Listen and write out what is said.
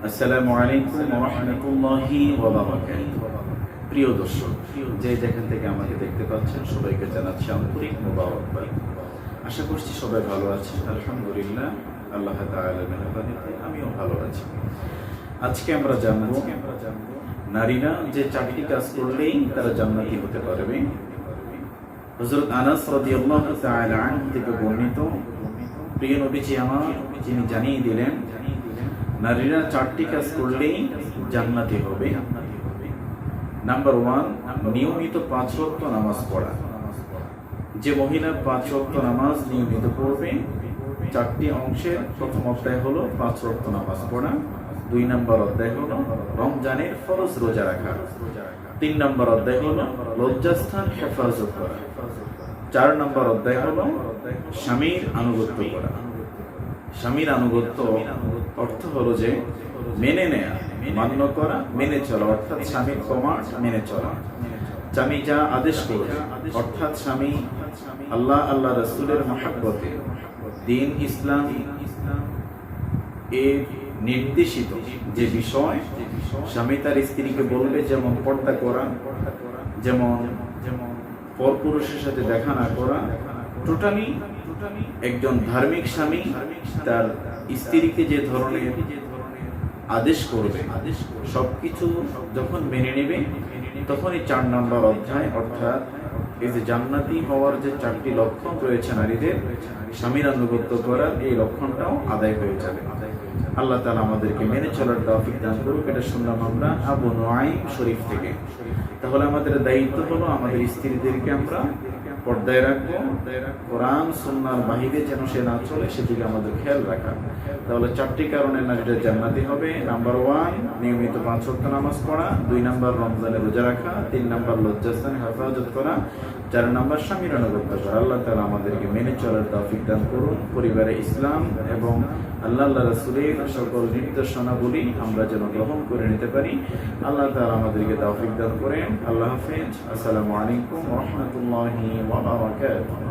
আসসালামু আলাইকুম ওয়া রাহমাতুল্লাহি ওয়া বারাকাতুহু। প্রিয় দর্শক, যে যেখান থেকে আমাকে দেখতে পাচ্ছেন সবাইকে জানাচ্ছি আন্তরিক মোবারকবাদ। আশা করছি সবাই ভালো আছেন। আলহামদুলিল্লাহ, আল্লাহ তাআলার মেহেরবানিতে আমিও ভালো আছি। আজকে আমরা জানবো নারীরা যে চারটি কাজ করলেই তারা জান্নাতি হতে পারবে। হযরত আনাস রাদিয়াল্লাহু তাআলা আনহু থেকে বর্ণিত, প্রিয় নবীজি আমার যিনি জানিয়ে দিলেন নারীরা চারটি কাজ করলেই জান্নাতি হবে। নাম্বার 1, নিয়মিত 5 ওয়াক্ত নামাজ পড়া। যে মহিলা 5 ওয়াক্ত নামাজ নিয়মিত পড়বে, চারটি অংশের প্রথম অধ্যায় হলো 5 ওয়াক্ত নামাজ পড়া, 2 নম্বর অধ্যায় হলো রমজানের ফরজ রোজা রাখা, 3 নম্বর অধ্যায় হলো লজ্জাস্থান হেফাজত করা, 4 নম্বর অধ্যায় হলো স্বামীর আনুগত্য করা। স্বামীর আনুগত্য অর্থ হলো যে মেনে নেয়া, মান্য করা, মেনে চলা, অর্থাৎ স্বামীর কমান্ড মেনে চলা। স্বামী যা আদেশ করবে, অর্থাৎ স্বামী আল্লাহ রাসূলের মহব্বতে দ্বীন ইসলাম এর নির্দেশিত যে বিষয়, স্বামী তার স্ত্রীকে বলবে যেমন পর্দা করা, যেমন পরপুরুষের সাথে দেখা না করা, টোটালি একজন ধার্মিক স্বামী তার স্ত্রীকে যে ধরনের আদেশ করবে সবকিছু যখন মেনে নেবে, তখনই 4 নম্বর অধ্যায় অর্থাৎ এই যে জান্নাতি হওয়ার যে 4টি লক্ষণ রয়েছে নারীদের, স্বামীর আনুগত্য করার এই লক্ষণটাও আদায় হয়ে যাবে। আল্লাহ তাআলা আমাদেরকে মেনে চলার তৌফিক দান করুক। এটা শুনলাম আমরা আবু নুআইম শরীফ থেকে। তাহলে আমাদের দায়িত্ব হলো আমাদের স্ত্রীদেরকে আমরা পর্দায় রাখবো, কোরআন সুন্নাহর বাহিরে যেন সে না চলে সেদিকে আমাদের খেয়াল রাখা। তাহলে 4টি কারণে নারীরা জান্নাতি হবে। নাম্বার 1, নিয়মিত 5 ওয়াক্ত নামাজ পড়া, 2 নম্বর রমজানে রোজা রাখা, 3 নম্বর লজ্জাস্থানে হেফাজত করা, 4 নম্বর স্বামীর আনুগত্য করা। আল্লাহ তাআলা আমাদেরকে মেনে চলার তৌফিক দান করুন। পরিবারে ইসলাম এবং আল্লাহ রাসূলের সকল নির্দেশনাবলী আমরা যেন গ্রহণ করে নিতে পারি। আল্লাহ তাআলা আমাদেরকে তৌফিক দান করেন। আল্লাহ হাফেজ। আসসালামু আলাইকুম ওয়া রাহমাতুল্লাহি ওয়া বারাকাতুহু।